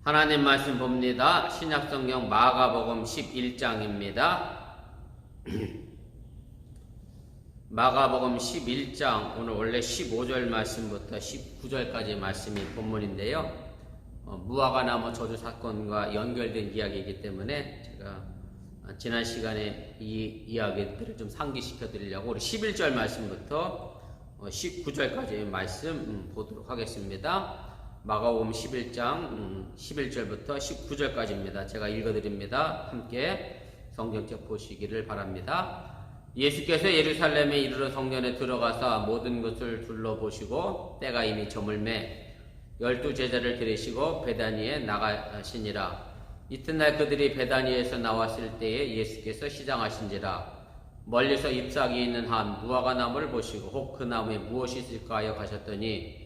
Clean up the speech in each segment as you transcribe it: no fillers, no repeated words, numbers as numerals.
하나님 말씀 봅니다. 신약성경 마가복음 11장입니다. 마가복음 11장 오늘 원래 15절 말씀부터 19절까지 말씀이 본문인데요. 무화과나무 저주 사건과 연결된 이야기이기 때문에 제가 지난 시간에 이 이야기들을 좀 상기시켜 드리려고 우리 11절 말씀부터 19절까지의 말씀 보도록 하겠습니다. 마가복음 11장 11절부터 19절까지입니다. 제가 읽어드립니다. 함께 성경책 보시기를 바랍니다. 예수께서 예루살렘에 이르러 성전에 들어가사 모든 것을 둘러보시고 때가 이미 저물매 12 제자를 데리시고 베다니에 나가시니라. 이튿날 그들이 베다니에서 나왔을 때에 예수께서 시장하신지라. 멀리서 잎사귀 있는 한 무화과 나무를 보시고 혹 그 나무에 무엇이 있을까 하여 가셨더니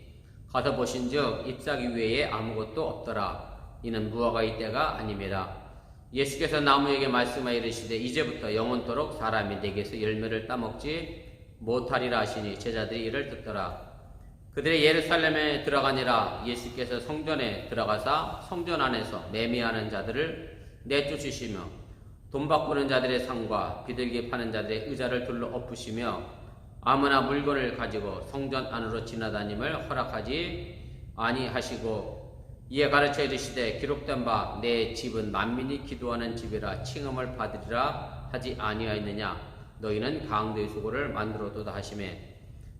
가서 보신즉 잎사귀 외에 아무것도 없더라. 이는 무화과의 때가 아님이라. 예수께서 나무에게 말씀하여 이르시되 이제부터 영원토록 사람이 내게서 열매를 따먹지 못하리라 하시니 제자들이 이를 듣더라. 그들이 예루살렘에 들어가니라. 예수께서 성전에 들어가사 성전 안에서 매매하는 자들을 내쫓으시며 돈 바꾸는 자들의 상과 비둘기 파는 자들의 의자를 둘러 엎으시며 아무나 물건을 가지고 성전 안으로 지나다님을 허락하지 아니하시고 이에 가르쳐 이르시되 기록된 바 내 집은 만민이 기도하는 집이라 칭함을 받으리라 하지 아니하였느냐. 너희는 강도의 수고를 만들어도다 하시매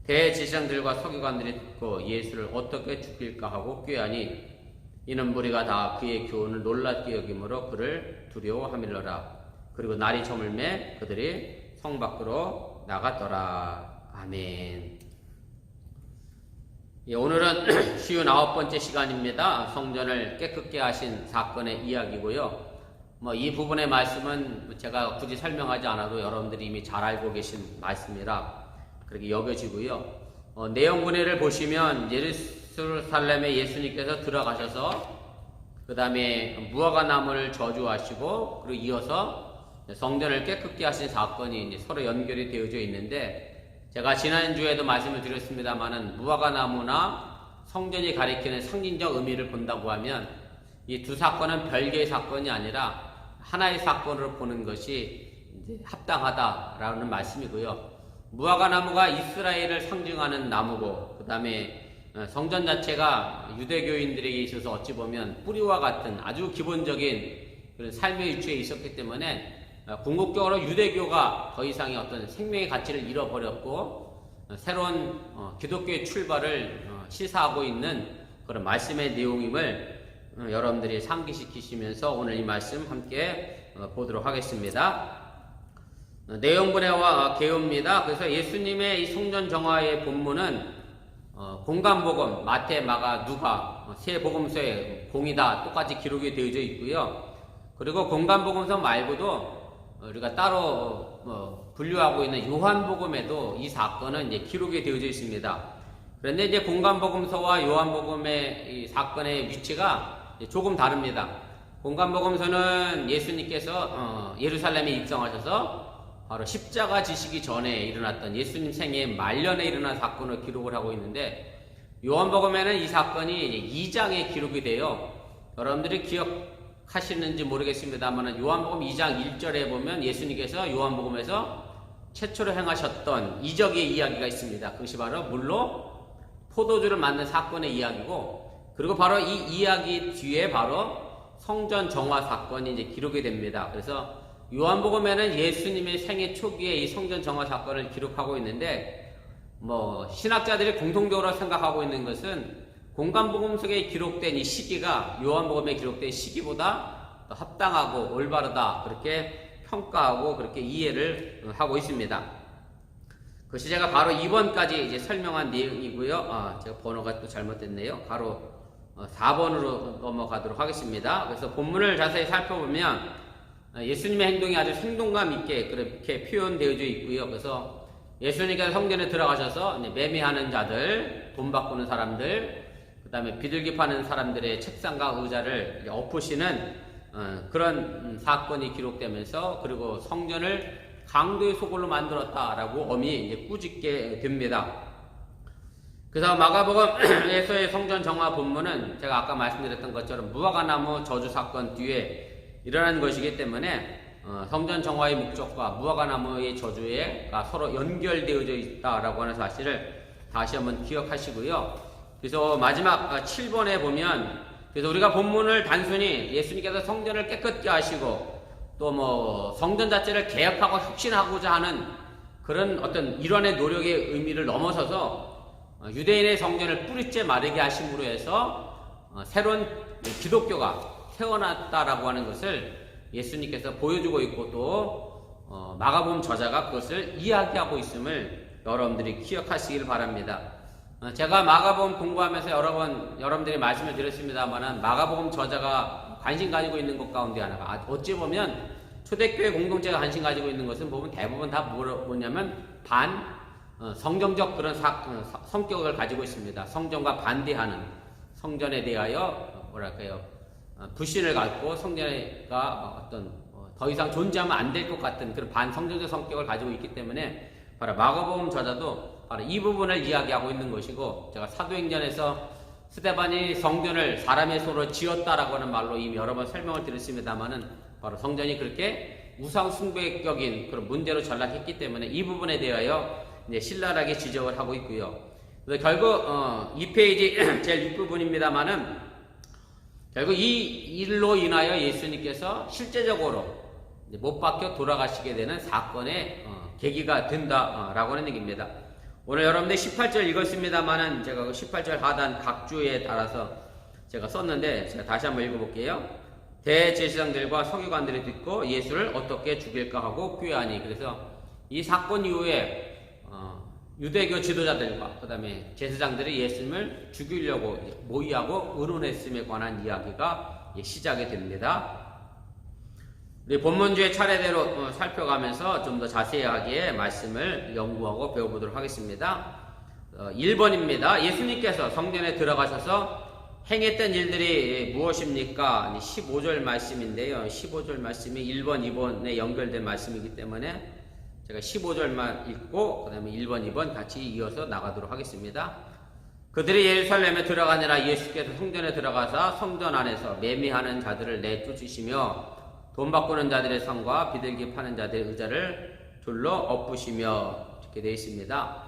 대제사장들과 서기관들이 듣고 예수를 어떻게 죽일까 하고 꾀하니 이는 무리가 다 그의 교훈을 놀랍게 여김으로 그를 두려워함일러라. 그리고 날이 저물매 그들이 성 밖으로 나갔더라. 아멘. 오늘은 59번째 시간입니다. 성전을 깨끗게 하신 사건의 이야기고요. 이 부분의 말씀은 제가 굳이 설명하지 않아도 여러분들이 이미 잘 알고 계신 말씀이라 그렇게 여겨지고요. 내용분해를 보시면 예루살렘에 예수님께서 들어가셔서 그 다음에 무화과 나무를 저주하시고 그리고 이어서 성전을 깨끗게 하신 사건이 이제 서로 연결이 되어져 있는데 제가 지난주에도 말씀을 드렸습니다만은 무화과 나무나 성전이 가리키는 상징적 의미를 본다고 하면 이 두 사건은 별개의 사건이 아니라 하나의 사건으로 보는 것이 이제 합당하다라는 말씀이고요. 무화과 나무가 이스라엘을 상징하는 나무고 그 다음에 성전 자체가 유대교인들에게 있어서 어찌 보면 뿌리와 같은 아주 기본적인 그런 삶의 위치에 있었기 때문에 궁극적으로 유대교가 더 이상의 어떤 생명의 가치를 잃어버렸고 새로운 기독교의 출발을 시사하고 있는 그런 말씀의 내용임을 여러분들이 상기시키시면서 오늘 이 말씀 함께 보도록 하겠습니다. 내용분해와 개요입니다. 그래서 예수님의 이 성전 정화의 본문은 공간복음, 마태, 마가, 누가 세 복음서에 공이 다 똑같이 기록이 되어져 있고요. 그리고 공간복음서 말고도 우리가 따로 분류하고 있는 요한복음에도 이 사건은 이제 기록이 되어져 있습니다. 그런데 이제 공간복음서와 요한복음의 이 사건의 위치가 조금 다릅니다. 공간복음서는 예수님께서 예루살렘에 입성하셔서 바로 십자가 지시기 전에 일어났던 예수님 생애 말년에 일어난 사건을 기록을 하고 있는데 요한복음에는 이 사건이 2장에 기록이 돼요. 여러분들이 기억하시는지 모르겠습니다만 요한복음 2장 1절에 보면 예수님께서 요한복음에서 최초로 행하셨던 이적의 이야기가 있습니다. 그것이 바로 물로 포도주를 만든 사건의 이야기고 그리고 바로 이 이야기 뒤에 바로 성전 정화 사건이 이제 기록이 됩니다. 그래서 요한복음에는 예수님의 생애 초기에 이 성전 정화 사건을 기록하고 있는데 신학자들이 공통적으로 생각하고 있는 것은 공간복음 속에 기록된 이 시기가 요한복음에 기록된 시기보다 더 합당하고 올바르다 그렇게 평가하고 그렇게 이해를 하고 있습니다. 그것이 제가 바로 2번까지 이제 설명한 내용이고요. 제가 번호가 또 잘못됐네요. 바로 4번으로 넘어가도록 하겠습니다. 그래서 본문을 자세히 살펴보면 예수님의 행동이 아주 생동감 있게 그렇게 표현되어져 있고요. 그래서 예수님께서 성전에 들어가셔서 매매하는 자들, 돈 바꾸는 사람들, 그 다음에 비둘기 파는 사람들의 책상과 의자를 엎으시는 그런 사건이 기록되면서 그리고 성전을 강도의 소굴로 만들었다라고 엄히 이제 꾸짖게 됩니다. 그래서 마가복음에서의 성전 정화 본문은 제가 아까 말씀드렸던 것처럼 무화과나무 저주 사건 뒤에 일어난 것이기 때문에 성전 정화의 목적과 무화과나무의 저주가 서로 연결되어져 있다라고 하는 사실을 다시 한번 기억하시고요. 그래서 마지막 7번에 보면, 그래서 우리가 본문을 단순히 예수님께서 성전을 깨끗게 하시고 또 뭐 성전 자체를 개혁하고 혁신하고자 하는 그런 어떤 일원의 노력의 의미를 넘어서서 유대인의 성전을 뿌리째 마르게 하심으로 해서 새로운 기독교가 태어났다라고 하는 것을 예수님께서 보여주고 있고 또 마가복음 저자가 그것을 이야기하고 있음을 여러분들이 기억하시길 바랍니다. 제가 마가복음 공부하면서 여러 번 여러분들이 말씀을 드렸습니다만 마가복음 저자가 관심 가지고 있는 것 가운데 하나가, 어찌 보면 초대교회 공동체가 관심 가지고 있는 것은 보면 대부분 다 뭐냐면 성경적 그런 성격을 가지고 있습니다. 성전과 반대하는, 성전에 대하여 뭐랄까요, 불신을 갖고 성전가 어떤 더 이상 존재하면 안 될 것 같은 그런 반성전적 성격을 가지고 있기 때문에 바로 마가복음 저자도 바로 이 부분을 이야기하고 있는 것이고, 제가 사도행전에서 스데반이 성전을 사람의 손으로 지었다라고 하는 말로 이미 여러 번 설명을 드렸습니다만은 바로 성전이 그렇게 우상 숭배격인 그런 문제로 전락했기 때문에 이 부분에 대하여 이제 신랄하게 지적을 하고 있고요. 그래서 결국 2페이지 제일 윗부분입니다만은 결국 이 일로 인하여 예수님께서 실제적으로 못 박혀 돌아가시게 되는 사건의 계기가 된다라고 하는 얘기입니다. 오늘 여러분들 18절 읽었습니다만은 제가 그 18절 하단 각 주에 따라서 제가 썼는데 제가 다시 한번 읽어볼게요. 대제사장들과 서기관들이 듣고 예수를 어떻게 죽일까 하고 꾀하니, 그래서 이 사건 이후에 유대교 지도자들과 그 다음에 제사장들이 예수님을 죽이려고 모의하고 의논했음에 관한 이야기가 시작이 됩니다. 우리 본문주의 차례대로 살펴가면서 좀 더 자세하게 말씀을 연구하고 배워보도록 하겠습니다. 1번입니다. 예수님께서 성전에 들어가셔서 행했던 일들이 무엇입니까? 15절 말씀인데요. 15절 말씀이 1번, 2번에 연결된 말씀이기 때문에 제가 15절만 읽고 그 다음에 1번, 2번 같이 이어서 나가도록 하겠습니다. 그들이 예루살렘에 들어가니라. 예수께서 성전에 들어가사 성전 안에서 매매하는 자들을 내쫓으시며 돈 바꾸는 자들의 성과 비둘기 파는 자들의 의자를 둘러 엎으시며, 이렇게 되어 있습니다.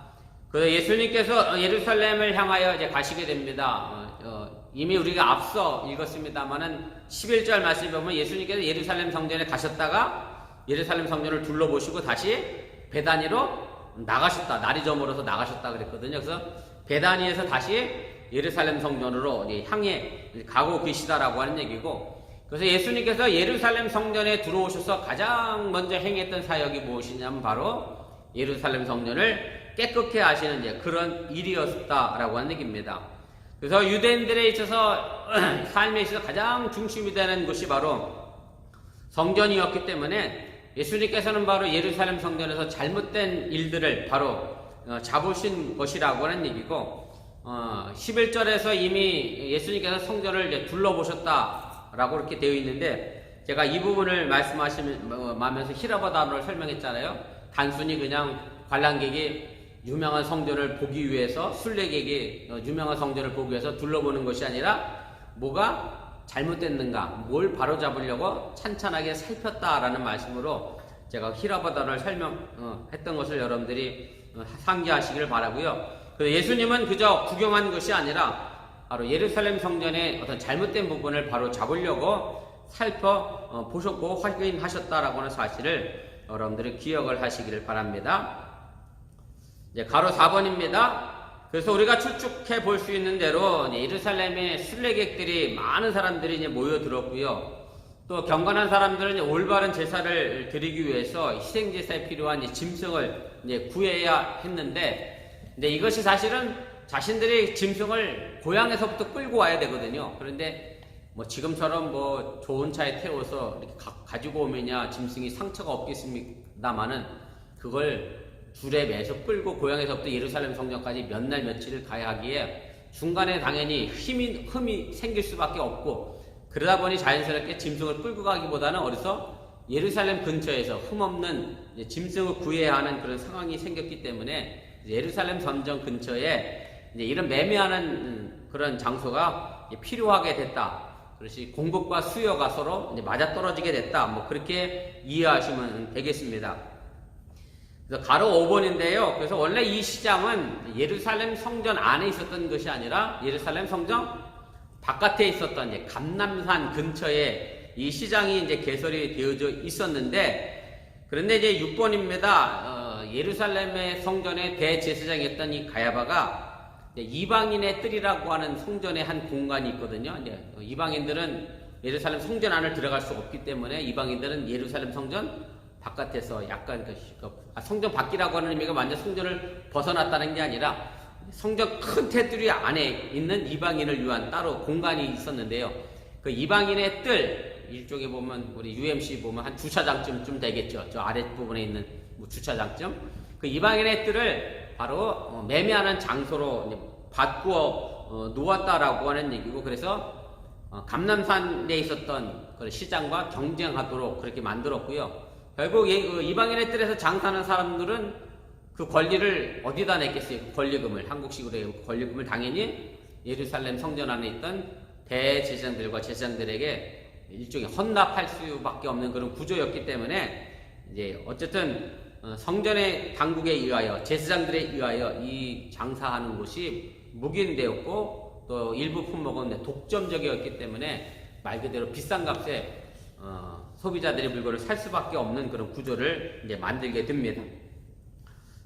그래서 예수님께서 예루살렘을 향하여 이제 가시게 됩니다. 이미 우리가 앞서 읽었습니다만은 11절 말씀에 보면 예수님께서 예루살렘 성전에 가셨다가 예루살렘 성전을 둘러보시고 다시 베다니로 나가셨다. 날이 저물어서 나가셨다 그랬거든요. 그래서 베다니에서 다시 예루살렘 성전으로 향해 가고 계시다라고 하는 얘기고, 그래서 예수님께서 예루살렘 성전에 들어오셔서 가장 먼저 행했던 사역이 무엇이냐면 바로 예루살렘 성전을 깨끗게 하시는 그런 일이었다라고 하는 얘기입니다. 그래서 유대인들에 있어서 삶에 있어서 가장 중심이 되는 것이 바로 성전이었기 때문에 예수님께서는 바로 예루살렘 성전에서 잘못된 일들을 바로 잡으신 것이라고 하는 얘기고, 11절에서 이미 예수님께서 성전을 둘러보셨다라고 이렇게 되어 있는데, 제가 이 부분을 말씀하시면서 히라바 단어를 설명했잖아요. 단순히 그냥 관람객이 유명한 성전을 보기 위해서, 순례객이 유명한 성전을 보기 위해서 둘러보는 것이 아니라 뭐가 잘못됐는가, 뭘 바로잡으려고 찬찬하게 살폈다라는 말씀으로 제가 히라바 단어를 설명했던 것을 여러분들이 상기하시길 바라고요. 그래서 예수님은 그저 구경한 것이 아니라 바로 예루살렘 성전의 어떤 잘못된 부분을 바로 잡으려고 살펴보셨고 확인하셨다라고 하는 사실을 여러분들이 기억을 하시기를 바랍니다. 이제 가로 4번입니다. 그래서 우리가 추측해 볼 수 있는 대로 예루살렘에 순례객들이 많은 사람들이 이제 모여들었고요. 또 경건한 사람들은 올바른 제사를 드리기 위해서 희생제사에 필요한 짐승을 이제 구해야 했는데, 근데 이것이 사실은 자신들이 짐승을 고향에서부터 끌고 와야 되거든요. 그런데 뭐 지금처럼 뭐 좋은 차에 태워서 이렇게 가지고 오면야 짐승이 상처가 없겠습니다만은 그걸 줄에 매서 끌고 고향에서부터 예루살렘 성전까지 몇 날 며칠을 가야 하기에 중간에 당연히 흠이 생길 수밖에 없고, 그러다 보니 자연스럽게 짐승을 끌고 가기보다는 어디서 예루살렘 근처에서 흠없는 짐승을 구해야 하는 그런 상황이 생겼기 때문에 예루살렘 성전 근처에 이제 이런 매매하는 그런 장소가 필요하게 됐다. 그것이 공급과 수요가 서로 이제 맞아떨어지게 됐다. 뭐 그렇게 이해하시면 되겠습니다. 그래서 가로 5번인데요. 그래서 원래 이 시장은 예루살렘 성전 안에 있었던 것이 아니라 예루살렘 성전 바깥에 있었던 이제 감람산 근처에 이 시장이 이제 개설이 되어져 있었는데, 그런데 이제 6번입니다. 예루살렘의 성전의 대제사장이었던 이 가야바가 이방인의 뜰이라고 하는 성전의 한 공간이 있거든요. 이제 이방인들은 예루살렘 성전 안을 들어갈 수 없기 때문에 이방인들은 예루살렘 성전 바깥에서 약간 성전 밖이라고 하는 의미가 완전 성전을 벗어났다는 게 아니라 성전 큰 테두리 안에 있는 이방인을 위한 따로 공간이 있었는데요. 그 이방인의 뜰, 일종의 보면 우리 UMC 보면 한 주차장쯤 되겠죠. 저 아랫부분에 있는 주차장쯤. 그 이방인의 뜰을 바로 매매하는 장소로 바꾸어 놓았다라고 하는 얘기고, 그래서 감람산에 있었던 그 시장과 경쟁하도록 그렇게 만들었고요. 결국 이방인의 뜰에서 장사하는 사람들은 그 권리를 어디다 냈겠어요? 권리금을, 한국식으로 권리금을 당연히 예루살렘 성전 안에 있던 대제사장들과 제사장들에게 일종의 헌납할 수밖에 없는 그런 구조였기 때문에 이제 어쨌든 성전의 당국에 의하여, 제사장들에 의하여 이 장사하는 곳이 묵인되었고, 또 일부 품목은 독점적이었기 때문에 말 그대로 비싼 값에 소비자들의 물건을 살 수밖에 없는 그런 구조를 이제 만들게 됩니다.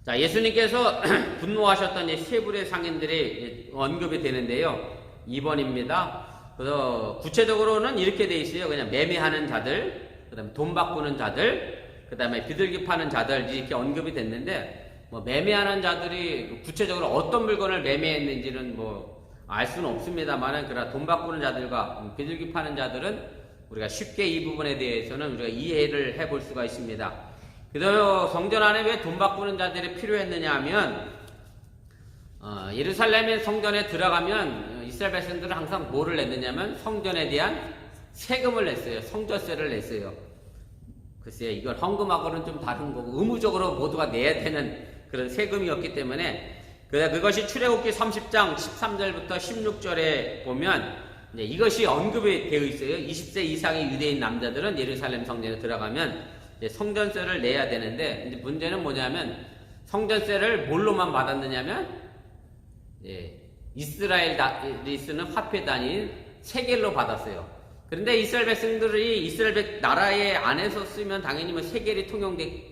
자, 예수님께서 분노하셨던 이 세 불의 상인들이 언급이 되는데요. 2번입니다. 그래서 구체적으로는 이렇게 돼 있어요. 그냥 매매하는 자들, 그 다음에 돈 바꾸는 자들, 그 다음에 비둘기 파는 자들, 이렇게 언급이 됐는데, 뭐 매매하는 자들이 구체적으로 어떤 물건을 매매했는지는 뭐 알 수는 없습니다만은, 그러나 돈 바꾸는 자들과 비둘기 파는 자들은 우리가 쉽게 이 부분에 대해서는 우리가 이해를 해볼 수가 있습니다. 그래서 성전 안에 왜 돈 바꾸는 자들이 필요했느냐 하면, 예루살렘의 성전에 들어가면 이스라엘 백성들은 항상 뭐를 냈느냐면 성전에 대한 세금을 냈어요. 성전세를 냈어요. 글쎄요, 이건 헌금하고는 좀 다른 거고 의무적으로 모두가 내야 되는 그런 세금이었기 때문에, 그것이 출애굽기 30장 13절부터 16절에 보면 이것이 언급이 되어 있어요. 20세 이상의 유대인 남자들은 예루살렘 성전에 들어가면 성전세를 내야 되는데, 이제 문제는 뭐냐면 성전세를 뭘로만 받았느냐면 이스라엘이 쓰는 화폐 단위인 세겔로 받았어요. 그런데 이스라엘 백성들이 이스라엘 나라의 안에서 쓰면 당연히 뭐 세겔이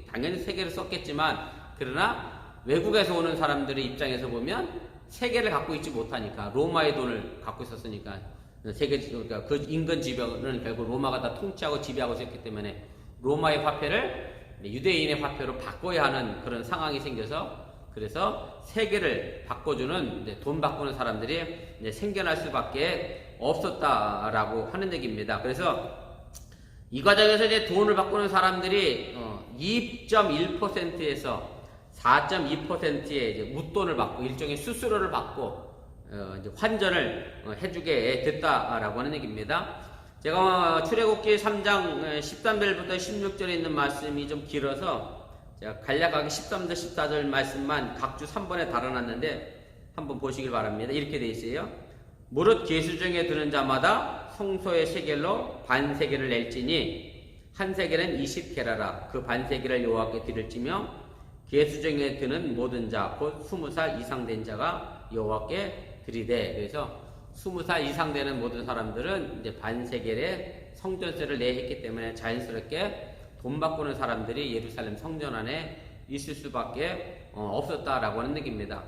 당연히 세겔을 썼겠지만, 그러나 외국에서 오는 사람들의 입장에서 보면 세겔을 갖고 있지 못하니까, 로마의 돈을 갖고 있었으니까, 그러니까 그 인근 지역은 결국 로마가 다 통치하고 지배하고 있었기 때문에 로마의 화폐를 유대인의 화폐로 바꿔야 하는 그런 상황이 생겨서, 그래서 세계를 바꿔주는 돈 바꾸는 사람들이 생겨날 수밖에 없었다라고 하는 얘기입니다. 그래서 이 과정에서 이제 돈을 바꾸는 사람들이 2.1%에서 4.2%의 이제 웃돈을 받고 일종의 수수료를 받고 이제 환전을 해주게 됐다라고 하는 얘기입니다. 제가 출애굽기 3장 13절부터 16절에 있는 말씀이 좀 길어서 제가 간략하게 13절 14절 말씀만 각주 3번에 달아놨는데 한번 보시길 바랍니다. 이렇게 돼 있어요. 무릇 계수중에 드는 자마다 성소의 세겔로 반 세겔을 낼지니 한 세겔은 20게라라. 그 반 세겔을 여호와께 드릴지며 계수중에 드는 모든 자 곧 20살 이상 된 자가 여호와께 드리되. 그래서 20살 이상 되는 모든 사람들은 이제 반 세겔의 성전세를 내야 했기 때문에 자연스럽게 돈 바꾸는 사람들이 예루살렘 성전 안에 있을 수밖에 없었다라고 하는 얘기입니다.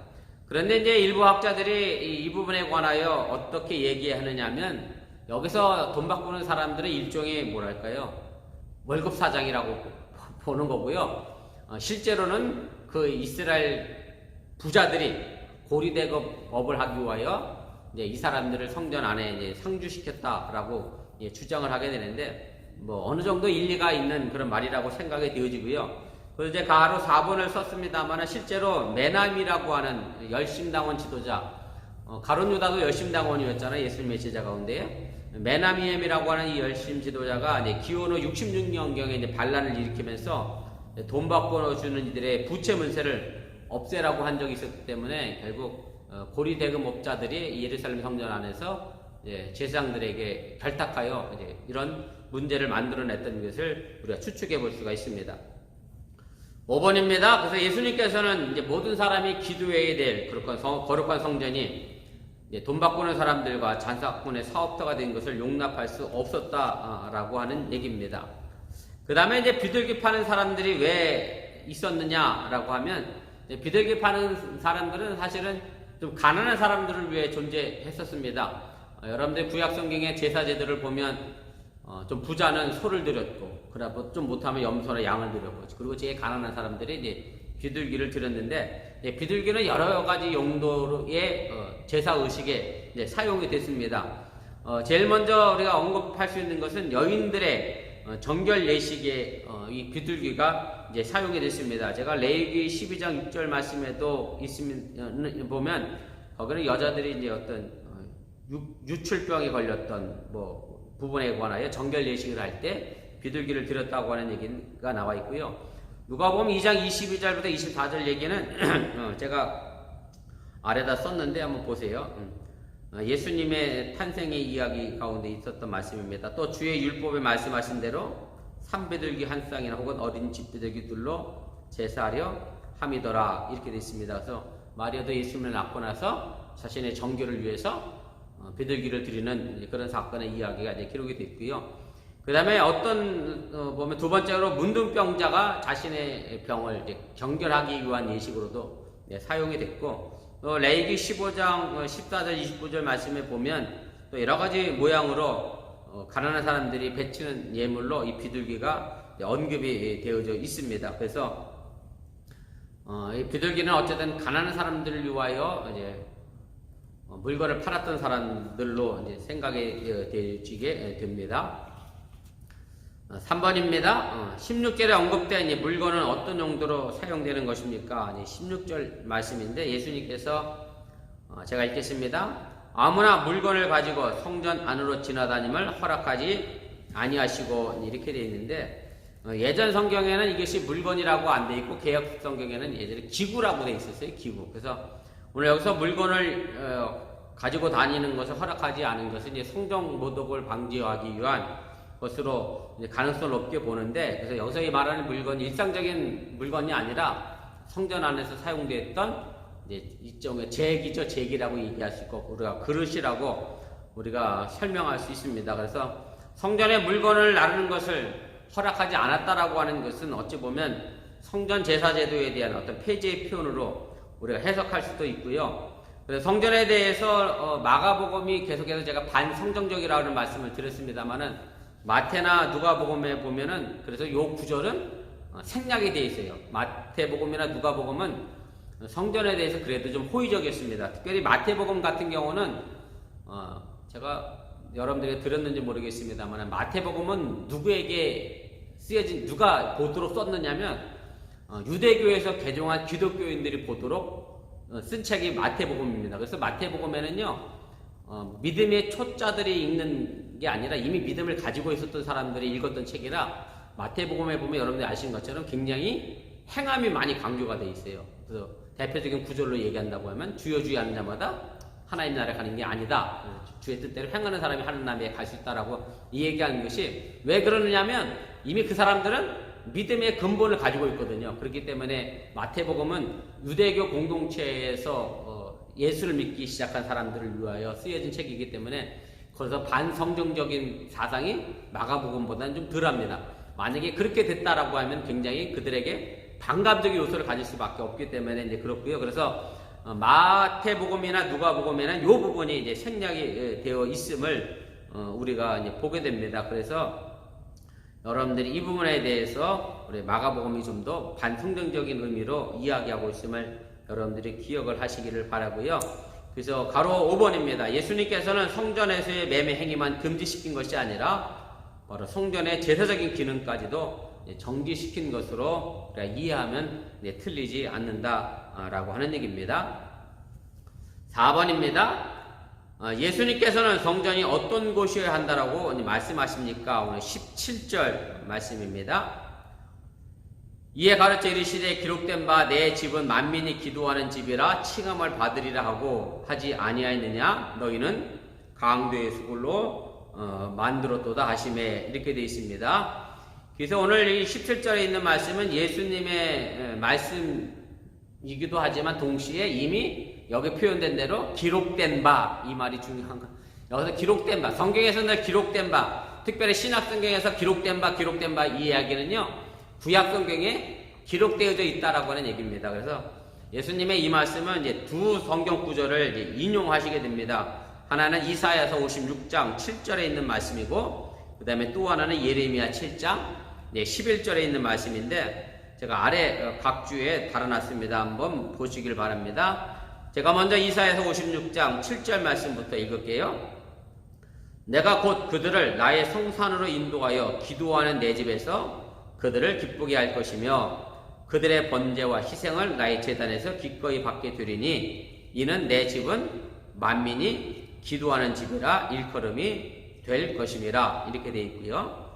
그런데 이제 일부 학자들이 이 부분에 관하여 어떻게 얘기하느냐면, 여기서 돈 바꾸는 사람들은 일종의 뭐랄까요, 월급 사장이라고 보는 거고요. 실제로는 그 이스라엘 부자들이 고리대금업을 하기 위하여 이제 이 사람들을 성전 안에 이제 상주시켰다라고 주장을 하게 되는데, 뭐 어느 정도 일리가 있는 그런 말이라고 생각이 되어지고요. 그래서 이제 가로 4번을 썼습니다만, 실제로 메남이라고 하는 열심당원 지도자, 가룟 유다도 열심당원이었잖아요, 예수님의 제자 가운데. 메나미엠이라고 하는 이 열심 지도자가 이제 기원후 66년경에 이제 반란을 일으키면서 돈 바꿔주는 이들의 부채 문세를 없애라고 한 적이 있었기 때문에 결국 고리대금업자들이 예루살렘 성전 안에서 제사장들에게 결탁하여 이런 문제를 만들어냈던 것을 우리가 추측해 볼 수가 있습니다. 5번입니다. 그래서 예수님께서는 이제 모든 사람이 기도해야 될 거룩한 성전이 돈 바꾸는 사람들과 잔사꾼의 사업터가 된 것을 용납할 수 없었다라고 하는 얘기입니다. 그 다음에 이제 비둘기 파는 사람들이 왜 있었느냐라고 하면, 비둘기 파는 사람들은 사실은 좀 가난한 사람들을 위해 존재했었습니다. 여러분들 구약 성경의 제사 제도를 보면 좀 부자는 소를 드렸고, 그리고 좀 못하면 염소나 양을 드렸고, 그리고 제일 가난한 사람들이 이제 비둘기를 드렸는데, 비둘기는 여러 가지 용도의 제사 의식에 사용이 됐습니다. 제일 먼저 우리가 언급할 수 있는 것은 여인들의 정결 예식에 이 비둘기가 이제 사용이 됐습니다. 제가 레위기 12장 6절 말씀에도 보면, 거기는 여자들이 이제 어떤 유출병에 걸렸던 부분에 관하여 정결 예식을 할 때 비둘기를 드렸다고 하는 얘기가 나와 있고요. 누가복음 2장 22절부터 24절 얘기는 제가 아래다 썼는데 한번 보세요. 예수님의 탄생의 이야기 가운데 있었던 말씀입니다. 또 주의 율법에 말씀하신 대로 산비둘기 한 쌍이나 혹은 어린 집비둘기들로 제사하려 함이더라, 이렇게 되어 있습니다. 그래서 마리아도 예수님을 낳고 나서 자신의 정결을 위해서 비둘기를 드리는 그런 사건의 이야기가 이제 기록이 됐고요. 그 다음에 보면 두 번째로 문둥병자가 자신의 병을 이제 경결하기 위한 예식으로도 사용이 됐고, 또 레위기 15장 14절 29절 말씀에 보면 또 여러 가지 모양으로 가난한 사람들이 바치는 예물로 이 비둘기가 언급이 되어져 있습니다. 그래서 이 비둘기는 어쨌든 가난한 사람들을 위하여 이제 물건을 팔았던 사람들로 이제 생각이 되어지게 됩니다. 3번입니다. 16절에 언급된 이 물건은 어떤 용도로 사용되는 것입니까? 16절 말씀인데 예수님께서 제가 읽겠습니다. 아무나 물건을 가지고 성전 안으로 지나다님을 허락하지 아니하시고, 이렇게 되어 있는데, 예전 성경에는 이것이 물건이라고 안 되어 있고 개역 성경에는 예전에 기구라고 되어 있었어요. 기구. 그래서 오늘 여기서 물건을 가지고 다니는 것을 허락하지 않은 것은 이제 성전 모독을 방지하기 위한 것으로 가능성을 높게 보는데, 그래서 여기서 이 말하는 물건이 일상적인 물건이 아니라 성전 안에서 사용되었던 이제 일종의 제기죠. 제기라고 얘기할 수 있고, 우리가 그릇이라고 우리가 설명할 수 있습니다. 그래서 성전에 물건을 나르는 것을 허락하지 않았다라고 하는 것은 어찌 보면 성전 제사 제도에 대한 어떤 폐지의 표현으로 우리가 해석할 수도 있고요. 그래서 성전에 대해서 마가복음이 계속해서 제가 반성정적이라는 말씀을 드렸습니다만은, 마태나 누가복음에 보면은 그래서 요 구절은 생략이 되어 있어요. 마태복음이나 누가복음은 성전에 대해서 그래도 좀 호의적이었습니다. 특별히 마태복음 같은 경우는 제가 여러분들에게 들었는지 모르겠습니다만, 마태복음은 누구에게 누가 보도록 썼느냐면 유대교에서 개종한 기독교인들이 보도록 쓴 책이 마태복음입니다. 그래서 마태복음에는요, 믿음의 초짜들이 읽는 게 아니라 이미 믿음을 가지고 있었던 사람들이 읽었던 책이라, 마태복음에 보면 여러분들이 아시는 것처럼 굉장히 행함이 많이 강조가 되어 있어요. 그래서 대표적인 구절로 얘기한다고 하면, 주여 주여 하는 자마다 하나님 나라에 가는 게 아니다. 주의 뜻대로 행하는 사람이 하나님 나라에 갈 수 있다라고 이 얘기하는 것이 왜 그러느냐면, 이미 그 사람들은 믿음의 근본을 가지고 있거든요. 그렇기 때문에 마태복음은 유대교 공동체에서 예수를 믿기 시작한 사람들을 위하여 쓰여진 책이기 때문에, 그래서 반성정적인 사상이 마가복음보다는 좀 덜합니다. 만약에 그렇게 됐다라고 하면 굉장히 그들에게 반감적인 요소를 가질 수밖에 없기 때문에 이제 그렇고요. 그래서 마태복음이나 누가복음에는 이 부분이 이제 생략이 되어 있음을 우리가 이제 보게 됩니다. 그래서 여러분들이 이 부분에 대해서 우리 마가복음이 좀 더 반성정적인 의미로 이야기하고 있음을 여러분들이 기억을 하시기를 바라고요. 그래서 가로 5번입니다. 예수님께서는 성전에서의 매매 행위만 금지시킨 것이 아니라 바로 성전의 제사적인 기능까지도 정지시킨 것으로 우리가 이해하면 틀리지 않는다라고 하는 얘기입니다. 4번입니다. 예수님께서는 성전이 어떤 곳이어야 한다라고 말씀하십니까? 오늘 17절 말씀입니다. 이에 가르쳐 이르시되 기록된 바 내 집은 만민이 기도하는 집이라 칭함을 받으리라 하고 하지 아니하였느냐. 너희는 강도의 수굴로 만들었도다 하심에 이렇게 되어 있습니다. 그래서 오늘 이 17절에 있는 말씀은 예수님의 말씀이기도 하지만 동시에 이미 여기 표현된 대로 기록된 바, 이 말이 중요한 거. 여기서 기록된 바, 성경에서는 기록된 바, 특별히 신약성경에서 기록된 바 이 이야기는요, 구약성경에 기록되어져 있다라고 하는 얘기입니다. 그래서 예수님의 이 말씀은 이제 두 성경 구절을 이제 인용하시게 됩니다. 하나는 이사야서 56장 7절에 있는 말씀이고, 그 다음에 또 하나는 예레미야 7장 11절에 있는 말씀인데, 제가 아래 각 주에 달아놨습니다. 한번 보시길 바랍니다. 제가 먼저 이사야서 56장 7절 말씀부터 읽을게요. 내가 곧 그들을 나의 성산으로 인도하여 기도하는 내 집에서 그들을 기쁘게 할 것이며 그들의 번제와 희생을 나의 제단에서 기꺼이 받게 되리니 이는 내 집은 만민이 기도하는 집이라 일컬음이 될 것임이라. 이렇게 되어 있고요.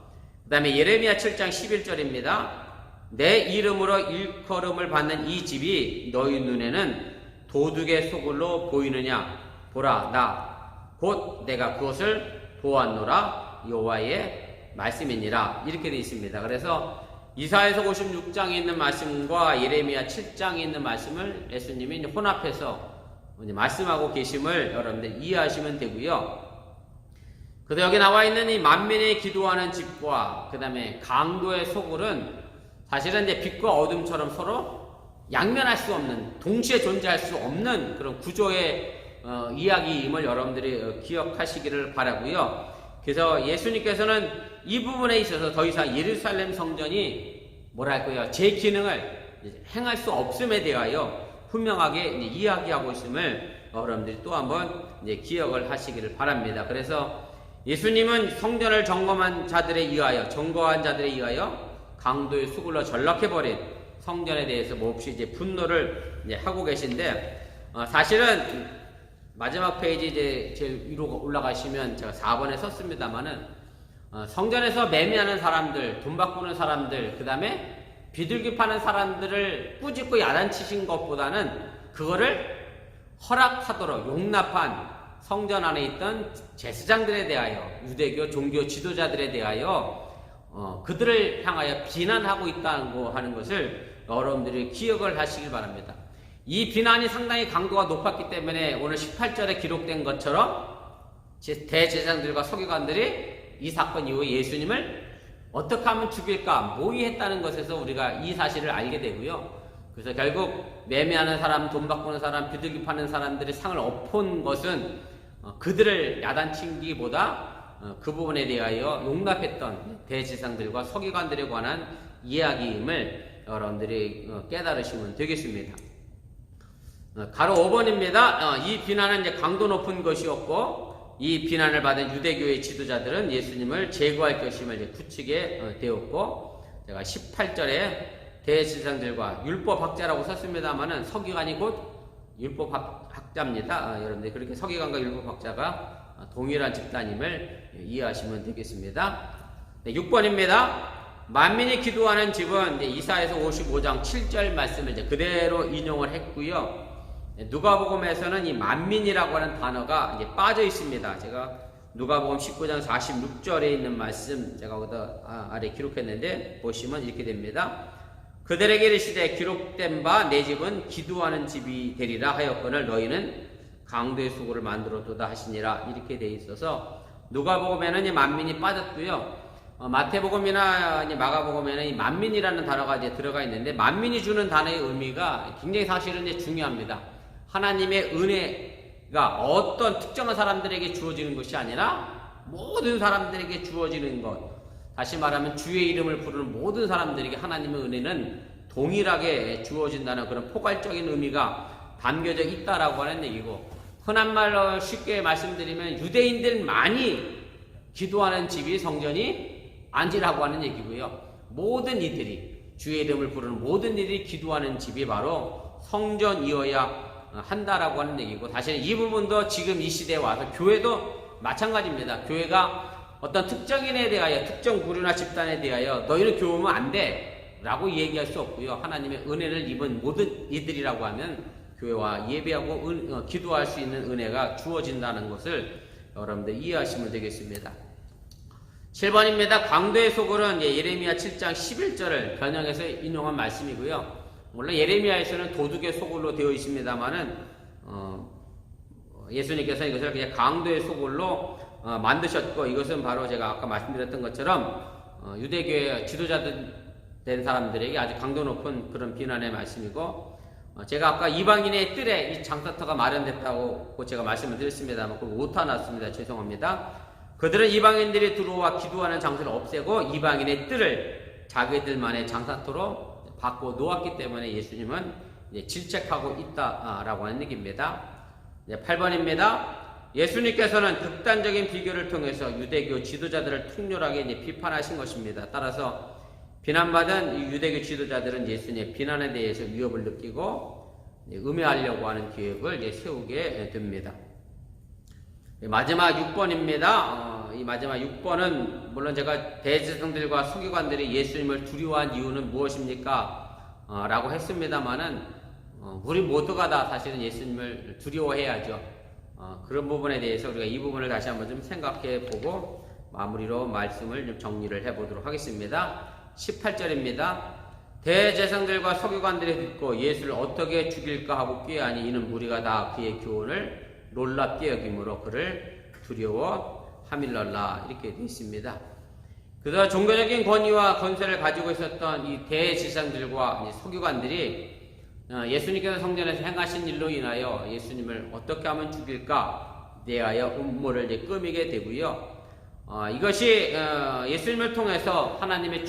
그 다음에 예레미야 7장 11절입니다. 내 이름으로 일컬음을 받는 이 집이 너희 눈에는 도둑의 소굴로 보이느냐. 보라, 나 곧 내가 그것을 보았노라. 여호와의 말씀이니라. 이렇게 되어 있습니다. 그래서 이사야서 56장에 있는 말씀과 예레미야 7장에 있는 말씀을 예수님이 혼합해서 말씀하고 계심을 여러분들 이해하시면 되고요. 그래서 여기 나와 있는 이 만민이 기도하는 집과 그 다음에 강도의 소굴은 사실은 이제 빛과 어둠처럼 서로 양면할 수 없는, 동시에 존재할 수 없는 그런 구조의 이야기임을 여러분들이 기억하시기를 바라고요. 그래서 예수님께서는 이 부분에 있어서 더 이상 예루살렘 성전이 뭐랄까요, 제 기능을 행할 수 없음에 대하여 분명하게 이야기하고 있음을 여러분들이 또 한번 기억을 하시기를 바랍니다. 그래서 예수님은 성전을 점거한 자들에 의하여 강도의 수굴로 전락해버린 성전에 대해서 몹시 이제 분노를 하고 계신데, 사실은 마지막 페이지 이제 제일 위로 올라가시면 제가 4번에 썼습니다만은, 성전에서 매매하는 사람들, 돈 바꾸는 사람들, 그 다음에 비둘기 파는 사람들을 꾸짖고 야단치신 것보다는 그거를 허락하도록 용납한 성전 안에 있던 제사장들에 대하여, 유대교 종교 지도자들에 대하여 그들을 향하여 비난하고 있다고 하는 것을 여러분들이 기억을 하시길 바랍니다. 이 비난이 상당히 강도가 높았기 때문에 오늘 18절에 기록된 것처럼 대제사장들과 서기관들이 이 사건 이후에 예수님을 어떻게 하면 죽일까 모의했다는 것에서 우리가 이 사실을 알게 되고요. 그래서 결국 매매하는 사람, 돈 바꾸는 사람, 비둘기 파는 사람들이 상을 엎은 것은 그들을 야단치기보다 그 부분에 대하여 용납했던 대제사장들과 서기관들에 관한 이야기임을 여러분들이 깨달으시면 되겠습니다. 가로 5번입니다. 이 비난은 이제 강도 높은 것이었고, 이 비난을 받은 유대교의 지도자들은 예수님을 제거할 것임을 이제 굳히게 되었고, 제가 18절에 대제사장들과 율법학자라고 썼습니다만은 서기관이 곧 율법학자입니다. 여러분들 그렇게 서기관과 율법학자가 동일한 집단임을 이해하시면 되겠습니다. 6번입니다. 만민이 기도하는 집은 이사야서 55장 7절 말씀을 이제 그대로 인용을 했고요. 누가복음에서는 이 만민이라고 하는 단어가 이제 빠져 있습니다. 제가 누가복음 19장 46절에 있는 말씀 제가 거기다 아래 기록했는데 보시면 이렇게 됩니다. 그들에게 이르시되 기록된 바 내 집은 기도하는 집이 되리라 하였거늘 너희는 강도의 수고를 만들었도다 하시니라. 이렇게 돼 있어서 누가복음에는 이 만민이 빠졌고요. 마태복음이나 마가복음에는 이 만민이라는 단어가 이제 들어가 있는데, 만민이 주는 단어의 의미가 굉장히 사실은 이제 중요합니다. 하나님의 은혜가 어떤 특정한 사람들에게 주어지는 것이 아니라 모든 사람들에게 주어지는 것. 다시 말하면 주의 이름을 부르는 모든 사람들에게 하나님의 은혜는 동일하게 주어진다는 그런 포괄적인 의미가 담겨져 있다라고 하는 얘기고, 흔한 말로 쉽게 말씀드리면 유대인들만이 기도하는 집이 성전이 아니라고 하는 얘기고요. 모든 이들이, 주의 이름을 부르는 모든 이들이 기도하는 집이 바로 성전이어야 한다라고 하는 얘기고, 사실 이 부분도 지금 이 시대에 와서 교회도 마찬가지입니다. 교회가 어떤 특정인에 대하여, 특정 부류나 집단에 대하여 너희는 교회 오면 안 돼, 교회라고 얘기할 수 없고요. 하나님의 은혜를 입은 모든 이들이라고 하면 교회와 예배하고 기도할 수 있는 은혜가 주어진다는 것을 여러분들 이해하시면 되겠습니다. 7번입니다. 강도의 소굴은 예레미야 7장 11절을 변형해서 인용한 말씀이고요. 물론 예레미야에서는 도둑의 소굴로 되어 있습니다만은 예수님께서 이것을 그냥 강도의 소굴로 만드셨고, 이것은 바로 제가 아까 말씀드렸던 것처럼 유대교의 지도자들 된 사람들에게 아주 강도 높은 그런 비난의 말씀이고, 제가 아까 이방인의 뜰에 이 장사터가 마련됐다고 제가 말씀을 드렸습니다만 그거 오타 났습니다. 죄송합니다. 그들은 이방인들이 들어와 기도하는 장소를 없애고 이방인의 뜰을 자기들만의 장사터로 바꿔 놓았기 때문에 예수님은 질책하고 있다라고 하는 얘기입니다. 8번입니다. 예수님께서는 극단적인 비교를 통해서 유대교 지도자들을 통렬하게 비판하신 것입니다. 따라서 비난받은 유대교 지도자들은 예수님의 비난에 대해서 위협을 느끼고 음해하려고 하는 계획을 세우게 됩니다. 마지막 6번입니다. 이 마지막 6번은 물론 제가 대제사장들과 서기관들이 예수님을 두려워한 이유는 무엇입니까? 라고 했습니다만은 우리 모두가 다 사실은 예수님을 두려워해야죠. 그런 부분에 대해서 우리가 이 부분을 다시 한번 좀 생각해 보고 마무리로 말씀을 좀 정리를 해 보도록 하겠습니다. 18절입니다. 대제사장들과 서기관들이 듣고 예수를 어떻게 죽일까 하고 꾀하니 이는 무리가 다 그의 교훈을 놀랍게 여김으로 그를 두려워함일러라, 이렇게 되어 있습니다. 그래서 종교적인 권위와 건세를 가지고 있었던 이 대제사장들과 서기관들이 예수님께서 성전에서 행하신 일로 인하여 예수님을 어떻게 하면 죽일까 대하여 음모를 꾸미게 되고요. 이것이 예수님을 통해서 하나님의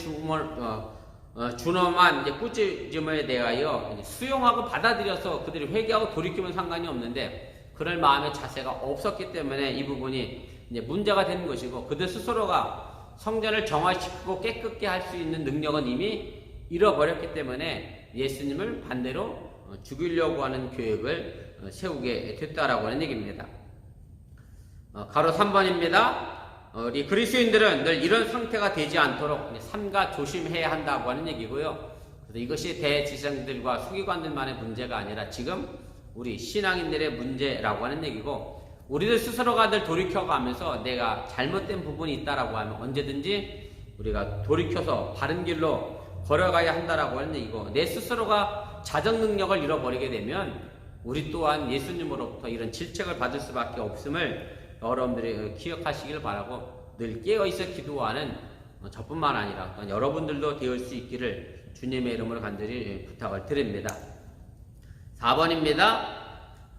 준엄한 꾸짖음에 대하여 수용하고 받아들여서 그들이 회개하고 돌이키면 상관이 없는데, 그럴 마음의 자세가 없었기 때문에 이 부분이 문제가 되는 것이고, 그들 스스로가 성전을 정화시키고 깨끗게 할 수 있는 능력은 이미 잃어버렸기 때문에 예수님을 반대로 죽이려고 하는 계획을 세우게 됐다라고 하는 얘기입니다. 가로 3번입니다. 우리 그리스도인들은 늘 이런 상태가 되지 않도록 삼가 조심해야 한다고 하는 얘기고요. 그래서 이것이 대지사장들과 서기관들만의 문제가 아니라 지금 우리 신앙인들의 문제라고 하는 얘기고, 우리들 스스로가 늘 돌이켜가면서 내가 잘못된 부분이 있다라고 하면 언제든지 우리가 돌이켜서 바른 길로 걸어가야 한다라고 하는 얘기고, 내 스스로가 자정 능력을 잃어버리게 되면 우리 또한 예수님으로부터 이런 질책을 받을 수밖에 없음을 여러분들이 기억하시길 바라고, 늘 깨어있어 기도하는 저뿐만 아니라 여러분들도 되을 수 있기를 주님의 이름으로 간절히 부탁을 드립니다. 4번입니다.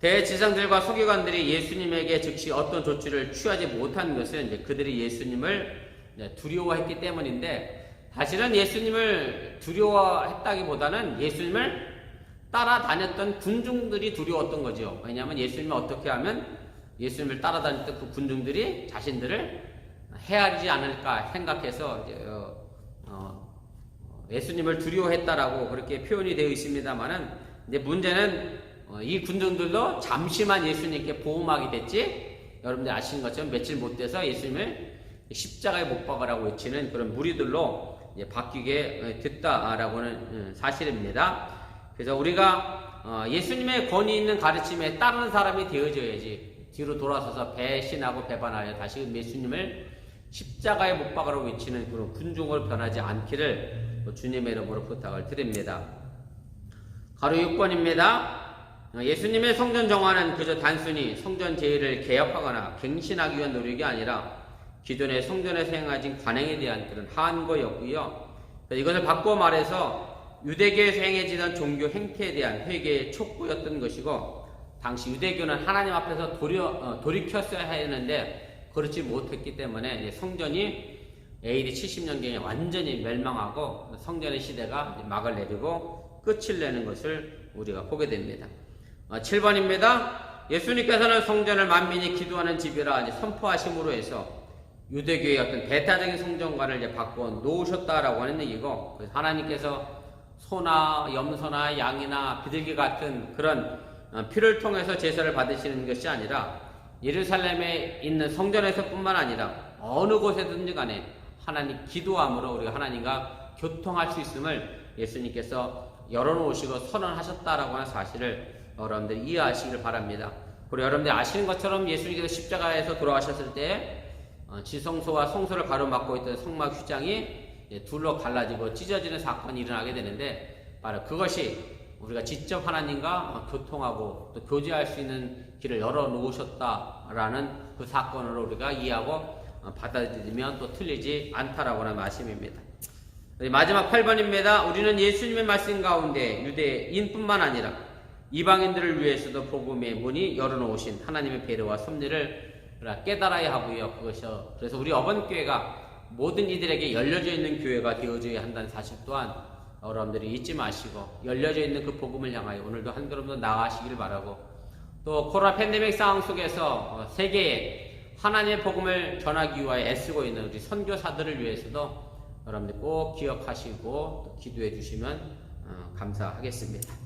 대지사장들과 서기관들이 예수님에게 즉시 어떤 조치를 취하지 못한 것은 그들이 예수님을 두려워했기 때문인데, 사실은 예수님을 두려워했다기보다는 예수님을 따라다녔던 군중들이 두려웠던 거죠. 왜냐하면 예수님을 어떻게 하면 예수님을 따라다녔던 그 군중들이 자신들을 헤아리지 않을까 생각해서 예수님을 두려워했다라고 그렇게 표현이 되어 있습니다만은, 이제 문제는 이 군중들도 잠시만 예수님께 보호막이 됐지, 여러분들 아시는 것처럼 며칠 못 돼서 예수님을 십자가에 못 박으라고 외치는 그런 무리들로 바뀌게 됐다라고 하는 사실입니다. 그래서 우리가 예수님의 권위 있는 가르침에 따르는 사람이 되어져야지, 뒤로 돌아서서 배신하고 배반하여 다시 예수님을 십자가에 못 박으라고 외치는 그런 군중으로 변하지 않기를 주님의 이름으로 부탁을 드립니다. 가로 6번입니다. 예수님의 성전 정화는 그저 단순히 성전 제의를 개혁하거나 갱신하기 위한 노력이 아니라 기존의 성전에서 행하진 관행에 대한 그런 한거였고요. 이것을 바꿔 말해서 유대교에서 행해지던 종교 행태에 대한 회개의 촉구였던 것이고, 당시 유대교는 하나님 앞에서 돌이켰어야 했는데 그렇지 못했기 때문에 성전이 AD 70년경에 완전히 멸망하고 성전의 시대가 막을 내리고 끝을 내는 것을 우리가 보게 됩니다. 7번입니다. 예수님께서는 성전을 만민이 기도하는 집이라 선포하심으로 해서 유대교의 어떤 대타적인 성전관을 바꿔 놓으셨다라고 하는 얘기고, 하나님께서 소나 염소나 양이나 비둘기 같은 그런 피를 통해서 제사를 받으시는 것이 아니라 예루살렘에 있는 성전에서 뿐만 아니라 어느 곳에든지 간에 하나님 기도함으로 우리가 하나님과 교통할 수 있음을 예수님께서 열어놓으시고 선언하셨다라고 하는 사실을 여러분들이 이해하시길 바랍니다. 그리고 여러분들이 아시는 것처럼 예수님께서 십자가에서 돌아가셨을 때 지성소와 성소를 가로막고 있던 성막 휘장이 둘로 갈라지고 찢어지는 사건이 일어나게 되는데, 바로 그것이 우리가 직접 하나님과 교통하고 또 교제할 수 있는 길을 열어놓으셨다라는 그 사건으로 우리가 이해하고 받아들이면 또 틀리지 않다라고 하는 말씀입니다. 마지막 8번입니다. 우리는 예수님의 말씀 가운데 유대인뿐만 아니라 이방인들을 위해서도 복음의 문이 열어놓으신 하나님의 배려와 섭리를 깨달아야 하고요. 그래서 우리 어번교회가 모든 이들에게 열려져 있는 교회가 되어줘야 한다는 사실 또한 여러분들이 잊지 마시고, 열려져 있는 그 복음을 향하여 오늘도 한 걸음 더 나아가시길 바라고, 또 코로나 팬데믹 상황 속에서 세계에 하나님의 복음을 전하기 위하여 애쓰고 있는 우리 선교사들을 위해서도 여러분들 꼭 기억하시고 또 기도해 주시면 감사하겠습니다.